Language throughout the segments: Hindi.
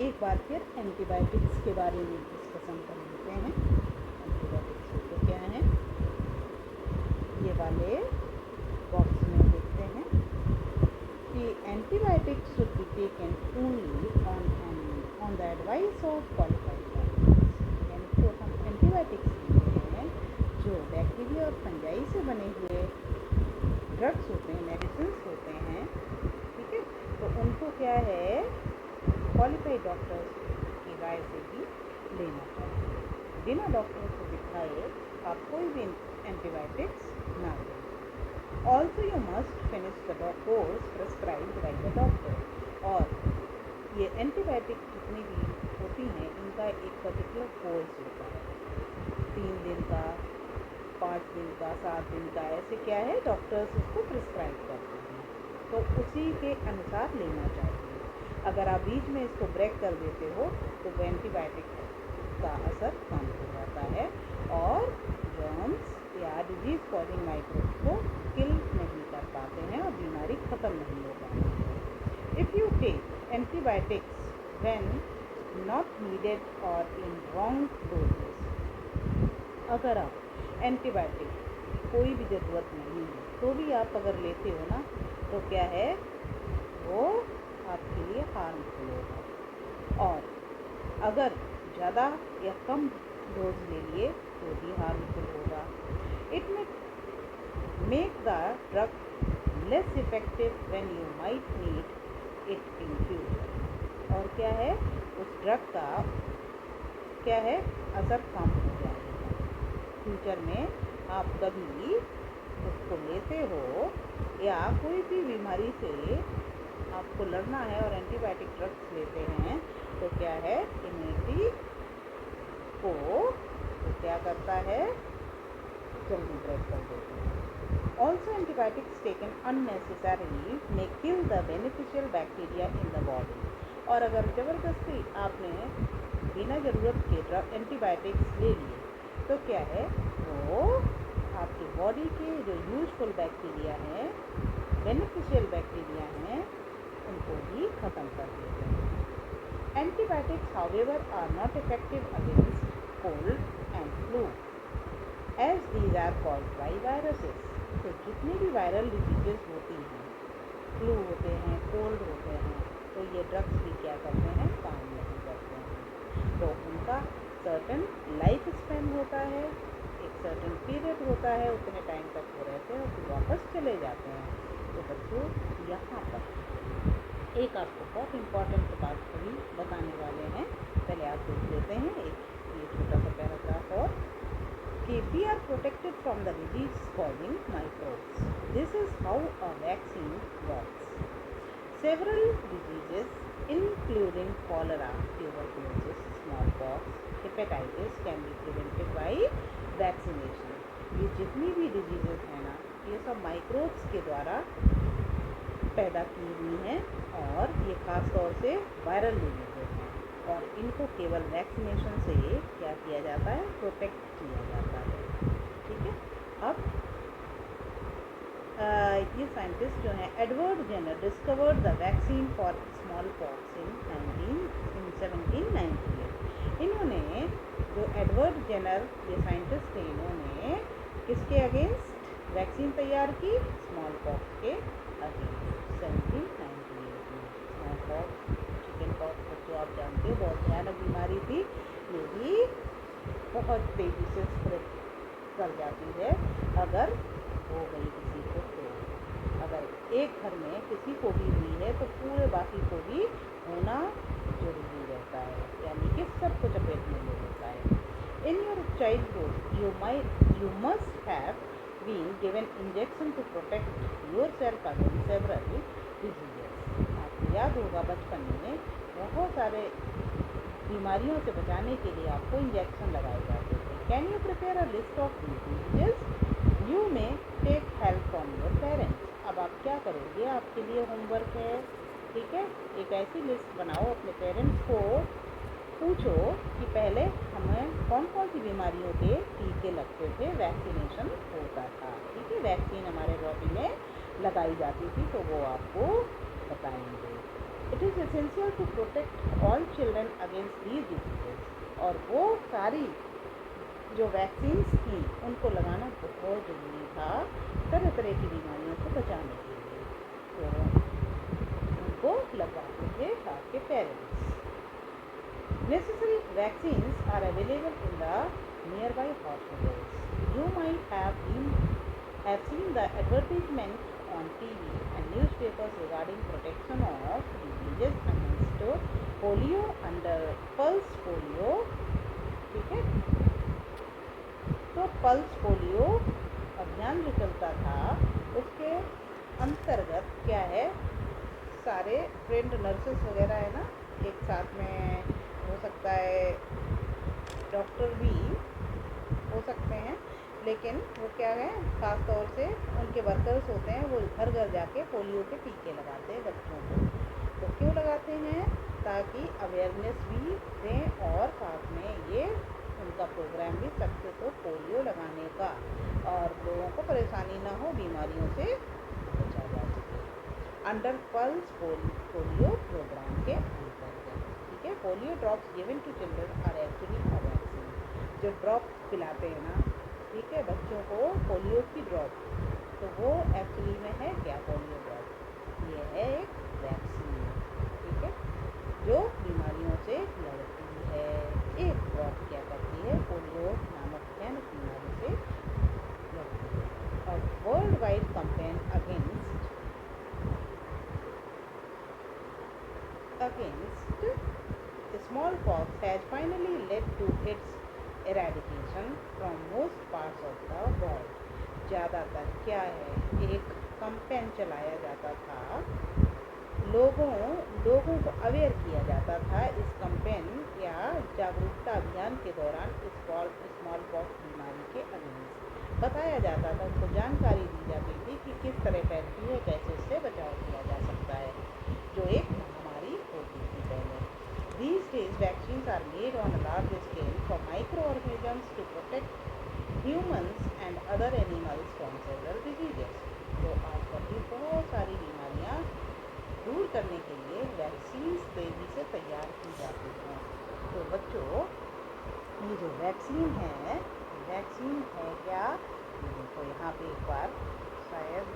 एक बार फिर एंटीबायोटिक्स के बारे में डिस्कशन कर लेते हैं। एंटीबायोटिक्स तो क्या है, ये वाले बॉक्स में देखते हैं कि antibiotics should be taken only on the advice of qualified doctors. यानी तो हम एंटीबायोटिक्स लेते हैं जो बैक्टीरिया और फंजाई से बने हुए ड्रग्स होते हैं, मेडिसिन होते हैं, ठीक है। तो उनको क्या है, क्वालिफाइड डॉक्टर्स की राय से ही लेना चाहिए। बिना डॉक्टर को दिखाए आप कोई भी एंटीबायोटिक्स ना लें। Also you must finish the course prescribed by the doctor. और ये एंटीबायोटिक जितनी भी होती हैं इनका एक पर्टिकुलर कोर्स होता है, 3 दिन का, 5 दिन का, 7 दिन का, ऐसे क्या है डॉक्टर्स उसको प्रिस्क्राइब करते हैं, तो उसी के अनुसार लेना चाहिए। अगर आप बीच में इसको ब्रेक कर देते हो तो वो एंटीबायोटिक का असर कम हो जाता है और जर्म्स या डिजीज कॉजिंग माइक्रोब्स को किल नहीं कर पाते हैं और बीमारी ख़त्म नहीं हो पाती है। If you take antibiotics when not needed और इन रॉन्ग डोजेस, अगर आप एंटीबायोटिक कोई भी ज़रूरत नहीं है तो भी आप अगर लेते हो ना तो क्या है, वो आपके लिए हार्मफुल होगा। और अगर ज़्यादा या कम डोज ले लिए तो भी हार्मफुल होगा। इट में make the drug less effective when you might need it in future. और क्या है, उस ड्रग का क्या है, असर कम हो जाएगा। फ्यूचर में आप कभी उसको लेते हो या कोई भी बीमारी से आपको लड़ना है और एंटीबायोटिक ड्रग्स लेते हैं तो क्या है, इम्यूनिटी को तो क्या करता है, जल्दी ब्रेक कर देते हैं। Also antibiotics taken unnecessarily may kill the beneficial bacteria in the body. और अगर ज़बरदस्ती आपने बिना ज़रूरत के ड्रग एंटीबायोटिक्स ले लिए तो क्या है, वो आपकी बॉडी के जो यूजफुल बैक्टीरिया हैं, बेनिफिशियल बैक्टीरिया हैं, उनको भी ख़त्म कर देते हैं। Antibiotics however are not effective against cold and flu as these are called by viruses. तो जितनी भी वायरल डिजीजेस होती हैं, फ्लू होते हैं, कोल्ड होते हैं, तो ये ड्रग्स भी क्या करते हैं, काम नहीं करते हैं। तो उनका सर्टन लाइफ स्पैन होता है, एक सर्टन पीरियड होता है, उतने टाइम तक वो रहते हैं और फिर वापस चले जाते हैं। तो बच्चों यहाँ पर एक आपको बहुत इम्पॉर्टेंट बात भी बताने वाले हैं, पहले आप देख लेते हैं एक ये छोटा सा पैराग्राफ और कि we are protected from the disease causing microbes. This is how a vaccine works. Several diseases including cholera, tuberculosis, smallpox, hepatitis can be prevented by vaccination. ये जितनी भी डिजीजेस हैं ना, ये सब माइक्रोब्स के द्वारा पैदा की हुई हैं और ये ख़ास तौर से वायरल डिजीजेस हैं और इनको केवल वैक्सीनेशन से क्या किया जाता है, प्रोटेक्ट किया जाता है। ठीक है। अब ये साइंटिस्ट जो हैं, Edward Jenner discovered the vaccine for smallpox in 1798। इन्होंने जो एडवर्ड जेनर ये साइंटिस्ट थे, इन्होंने किसके अगेंस्ट वैक्सीन तैयार की, स्मॉल पॉक्स के अगेंस्ट 1798 में। स्मॉल पॉक्स, चिकन पॉक्स तो आप जानते हो बहुत भयानक बीमारी थी, ये भी बहुत तेज़ी से स्प्रेड कर जाती है अगर हो गई किसी को। तो अगर एक घर में किसी को भी हुई है तो पूरे बाकी को भी होना जरूरी रहता है, यानी कि सबको चपेट में ले लेता है। In your childhood you must have been given injection to protect yourself against several diseases। आपको याद होगा बचपन में बहुत सारे बीमारियों से बचाने के लिए आपको इंजेक्शन लगाए जाते थे। Can you prepare a list of diseases you may take help from your parents. अब आप क्या करोगे, आपके लिए होमवर्क है, ठीक है। एक ऐसी लिस्ट बनाओ, अपने पेरेंट्स को पूछो कि पहले हमें कौन कौन सी बीमारियों के टीके लगते थे, वैक्सीनेशन होता था, ठीक है, वैक्सीन हमारे बॉडी में लगाई जाती थी, तो वो आपको बताएंगे। It is essential to protect all children against these diseases. और वो सारी जो वैक्सीन्स थी उनको लगाना बहुत ज़रूरी था तरह तरह की बीमारियों से बचाने के लिए। तो उनको लगवाते थे आपके parents. Necessary vaccines are available in the nearby hospitals. You might have seen the advertisement on TV and newspapers regarding protection of diseases against polio under pulse polio। ठीक है, तो पल्स पोलियो अभियान जो चलता था उसके अंतर्गत क्या है, सारे ट्रेंड नर्सेस वगैरह है ना, एक साथ में हो सकता है डॉक्टर भी हो सकते हैं, लेकिन वो क्या है, ख़ास तौर से उनके वर्कर्स होते हैं, वो घर घर जाके पोलियो के टीके लगाते हैं बच्चों को। तो क्यों लगाते हैं? ताकि अवेयरनेस भी दें और साथ में ये उनका प्रोग्राम भी सक्सेस हो पोलियो लगाने का, और लोगों को परेशानी ना हो, बीमारियों से बचा जा सके अंडर पल्स पोलियो प्रोग्राम के अंतर्गत। ठीक है, polio drops given to children are actually a vaccine. जो ड्रॉप पिलाते हैं ना, ठीक है, बच्चों को पोलियो की ड्रॉप, तो वो एक्चुअली में है क्या, पोलियो ड्रॉप ये है एक वैक्सीन। ठीक है, जो बीमारियों से लड़ती है। एक ड्रॉप क्या करती है, पोलियो नामक भयानक बीमारी से लड़ती है। और world wide campaign against smallpox has finally led to its eradication from most parts of the world। ज़्यादातर क्या है, एक कैंपेन चलाया जाता था, लोगों को अवेयर किया जाता था इस कैंपेन या जागरूकता अभियान के दौरान स्मॉल पॉक्स बीमारी के अगेंस्ट बताया जाता था, उनको जानकारी दी जाती थी कि किस तरह फैलती है, कैसे इससे बचाव किया जा सकता है, जो एक महामारी होती थी पहले। These days vaccines are made on a large scale for microorganisms to protect humans and other animals from several diseases। तो आजकल भी बहुत सारी बीमारियां दूर करने के लिए वैक्सीन तेजी से तैयार की जाती हैं। तो बच्चों, ये जो वैक्सीन है क्या, तो यहाँ पे एक बार शायद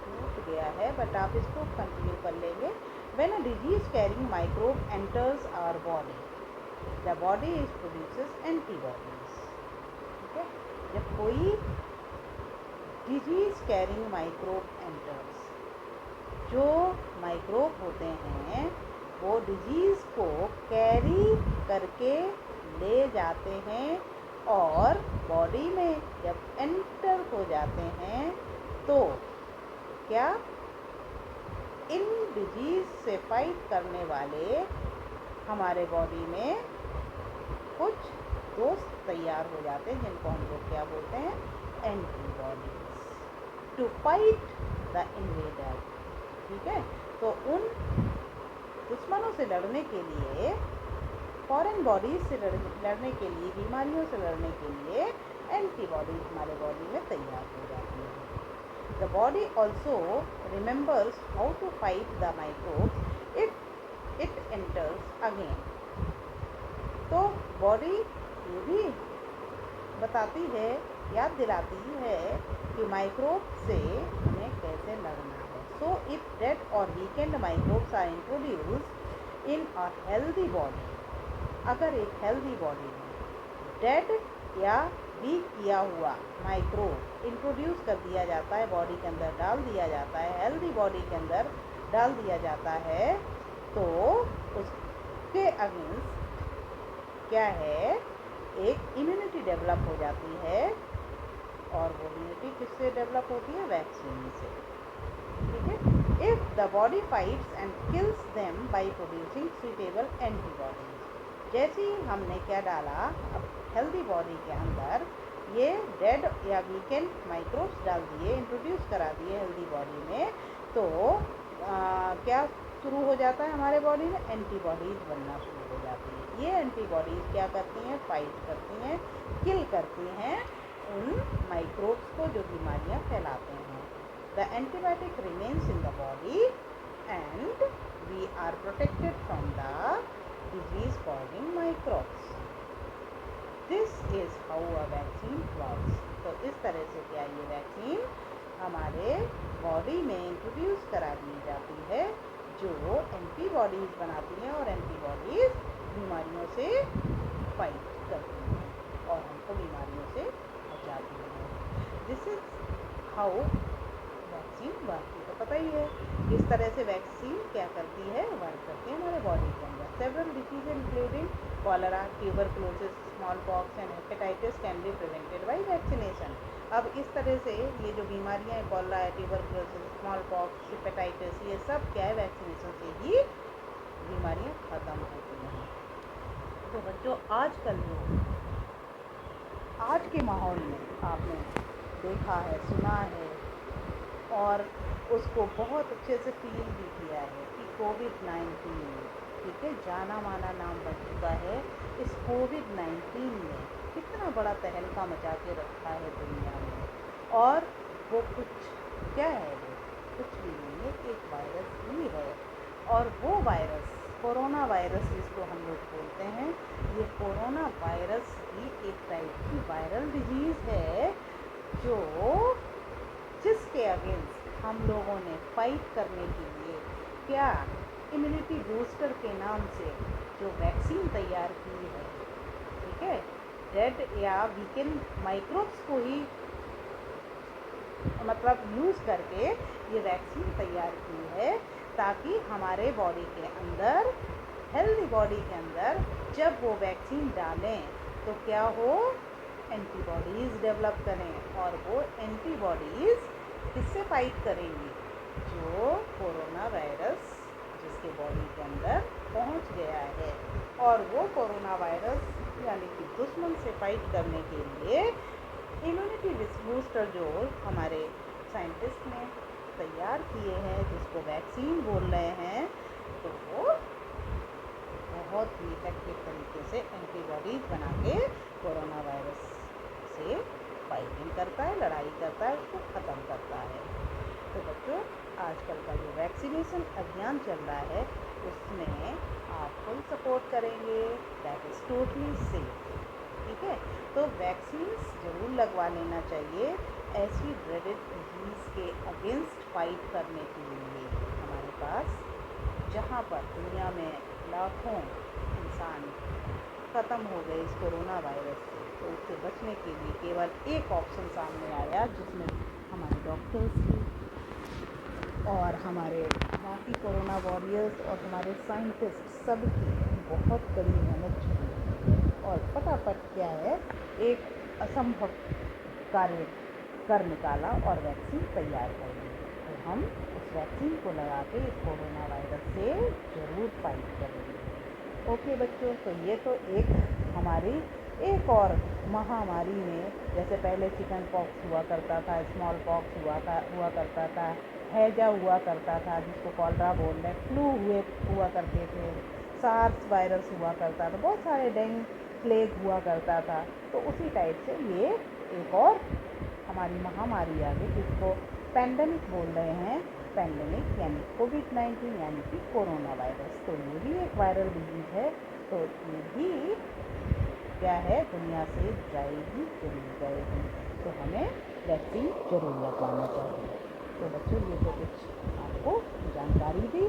छूट गया है, बट आप इसको कंटिन्यू कर लेंगे। When a disease carrying microbe enters our body, the body is produces antibodies। ठीक है, जब कोई disease carrying microbe enters, जो माइक्रोब होते हैं वो डिजीज़ को कैरी करके ले जाते हैं, और बॉडी में जब एंटर हो जाते हैं तो क्या, इन डिजीज़ से फाइट करने वाले हमारे बॉडी में कुछ दोस्त तैयार हो जाते हैं, जिनको हम लोग क्या बोलते हैं, antibodies, to fight the invader. ठीक है, तो उन दुश्मनों से लड़ने के लिए, फॉरेन बॉडीज से लड़ने के लिए, बीमारियों से लड़ने के लिए एंटीबॉडीज हमारे बॉडी में तैयार हो जाती हैं। The body also remembers how to fight the microbes if it enters again। तो बॉडी ये भी बताती है, याद दिलाती है कि माइक्रोब से हमें कैसे लड़ना है। So if dead or weakened microbes are introduced in a healthy body, अगर एक हेल्दी बॉडी में डेड या वीक किया हुआ माइक्रोब इंट्रोड्यूस कर दिया जाता है, बॉडी के अंदर डाल दिया जाता है, हेल्दी बॉडी के अंदर डाल दिया जाता है, तो उसके अगेंस्ट क्या है, एक इम्यूनिटी डेवलप हो जाती है, और वो इम्यूनिटी किससे डेवलप होती है, वैक्सीन से। ठीक है, if the body fights and kills them by producing suitable antibodies. जैसे ही हमने क्या डाला, अब हेल्दी बॉडी के अंदर ये डेड या वीकेंड माइक्रोब्स डाल दिए, इंट्रोड्यूस करा दिए हेल्दी बॉडी में, तो क्या शुरू हो जाता है हमारे बॉडी में, एंटीबॉडीज़ बनना शुरू हो जाती है। ये एंटीबॉडीज़ क्या करती हैं, फाइट करती हैं, किल करती हैं उन माइक्रोब्स को जो बीमारियां फैलाते हैं। The antibiotic remains in the body and protected from the disease causing microbes. This is how a vaccine works. तो इस तरह से क्या ये वैक्सीन हमारे बॉडी में इंट्रोड्यूस करा दी जाती है, जो एंटीबॉडीज़ बनाती हैं और एंटीबॉडीज़ बीमारियों से फाइट करती हैं और हमको बीमारियों से बचाती हैं। This is how vaccine work. तो पता ही है किस तरह से वैक्सीन क्या करती है, वर्क करती है हमारे बॉडी के अंदर। Several disease including cholera, tuberculosis, small pox and hepatitis can be prevented by vaccination. अब इस तरह से ये जो बीमारियां हैं, कॉलरा है, ट्यूबरक्लोसिस, स्मॉल पॉक्स, हेपेटाइटिस, ये सब क्या है, वैक्सीनेशन से ही बीमारियां ख़त्म होती हैं। तो बच्चों आजकल जो आज के माहौल में आपने देखा है, सुना है और उसको बहुत अच्छे से फील भी किया है कि कोविड-19, ठीक है, जाना माना नाम बन चुका है। इस कोविड-19 ने कितना बड़ा तहलका मचा के रखा है दुनिया में, और वो कुछ क्या है, वो कुछ भी नहीं है, एक वायरस ही है। और वो वायरस कोरोना वायरस जिसको हम लोग बोलते हैं, ये कोरोना वायरस भी एक टाइप की वायरल डिजीज़ है जो जिसके अगेंस्ट हम लोगों ने फाइट करने के लिए क्या इम्यूनिटी बूस्टर के नाम से जो वैक्सीन तैयार की है, ठीक है, डेड या वीकेंड माइक्रोब्स को ही मतलब यूज़ करके ये वैक्सीन तैयार की है, ताकि हमारे बॉडी के अंदर, हेल्दी बॉडी के अंदर जब वो वैक्सीन डालें तो क्या हो, एंटीबॉडीज़ डेवलप करें, और वो एंटीबॉडीज़ किससे फाइट करेंगी, जो कोरोना वायरस जिसके बॉडी के अंदर पहुंच गया है। और वो कोरोना वायरस यानी कि दुश्मन से फाइट करने के लिए इम्यूनिटी बूस्टर जो हमारे साइंटिस्ट ने तैयार किए हैं, जिसको वैक्सीन बोल रहे हैं, तो वो बहुत ही इफेक्टिव तरीके से एंटीबॉडीज़ बना के कोरोना वायरस से फाइटिंग करता है, लड़ाई करता है, उसको ख़त्म करता है। तो बच्चों आजकल का जो वैक्सीनेशन अभियान चल रहा है उसमें आप फुल सपोर्ट करेंगे, दैट इज़ टोटली सेफ, ठीक है। तो वैक्सीन्स ज़रूर लगवा लेना चाहिए ऐसी ड्रेडेड डिजीज़ के अगेंस्ट फाइट करने के लिए। हमारे पास जहाँ पर दुनिया में लाखों इंसान ख़त्म हो गए इस कोरोना वायरस से, तो उससे बचने के लिए केवल एक ऑप्शन सामने आया, जिसमें हमारे डॉक्टर्स की और हमारे बाकी कोरोना वॉरियर्स और हमारे साइंटिस्ट सबकी बहुत बड़ी मेहनत जुड़ी और फटाफट क्या है, एक असंभव कार्य कर निकाला और वैक्सीन तैयार कर ली। तो हम उस वैक्सीन को लगा के इस कोरोना वायरस से ज़रूर फाइट करेंगे। ओके बच्चों, तो ये तो एक हमारी एक और महामारी में, जैसे पहले चिकन पॉक्स हुआ करता था, स्मॉल पॉक्स हुआ करता था, हैजा हुआ करता था जिसको कॉलरा बोल रहे, फ्लू हुआ करते थे, सार्स वायरस हुआ करता था, बहुत सारे डेंगू प्लेग हुआ करता था। तो उसी टाइप से ये एक और हमारी महामारी आ गई जिसको पैंडेमिक बोल रहे हैं, पैंडेमिक यानी कोविड-19 यानी कि कोरोना वायरस। तो ये भी एक वायरल डिजीज़ है, तो ये भी क्या है, दुनिया से जाएगी, चली जाएगी, तो हमें वैक्सीन ज़रूर लगवाना चाहिए। तो बच्चों ये तो कुछ आपको जानकारी दी।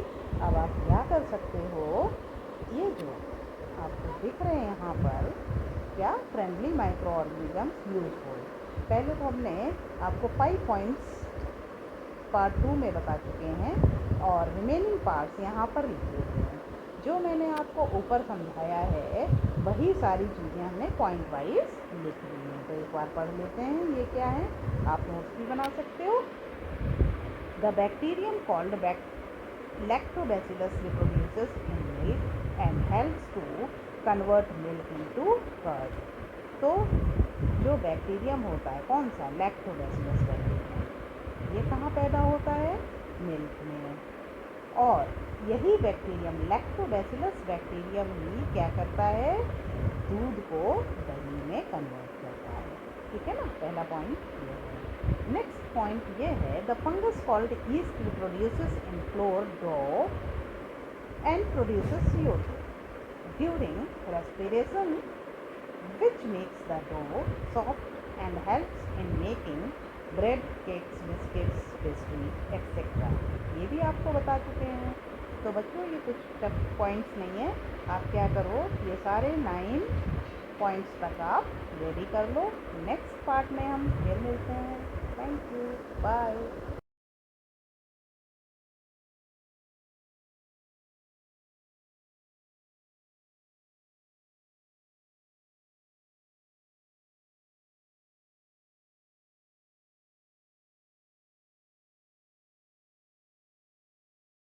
अब आप क्या कर सकते हो, ये जो आपको दिख रहे हैं यहाँ पर, क्या फ्रेंडली माइक्रो ऑर्गेनिजम्स यूजफुल, पहले तो हमने आपको 5 पॉइंट्स पार्ट 2 में बता चुके हैं और रिमेनिंग पार्ट्स यहाँ पर लिखे हुए हैं। जो मैंने आपको ऊपर समझाया है वही सारी चीज़ें हमने पॉइंट वाइज लिख ली हैं। तो एक बार पढ़ लेते हैं, ये क्या है, आप नोट्स भी बना सकते हो। The bacterium called lactobacillus reproduces in milk and helps to convert milk into curd। तो जो बैक्टीरियम होता है, कौन सा, लैक्टोबैसिलस बैक्टीरियम, ये कहाँ पैदा होता है, मिल्क में, और यही बैक्टीरियम लैक्टोबैसिलस बैक्टीरियम ही क्या करता है, दूध को दही में कन्वर्ट करता है, ठीक है ना। पहला पॉइंट ये है। नेक्स्ट पॉइंट ये है, the fungus called yeast reproduces in flour dough and produces CO2 during respiration, which makes the dough soft and helps in making bread, cakes, biscuits, pastry etcetera. ये भी आपको बता चुके हैं। तो बच्चों ये कुछ टफ पॉइंट्स नहीं है, आप क्या करो ये सारे 9 पॉइंट्स तक आप रेडी कर लो। नेक्स्ट पार्ट में हम फिर मिलते हैं। Thank you, bye.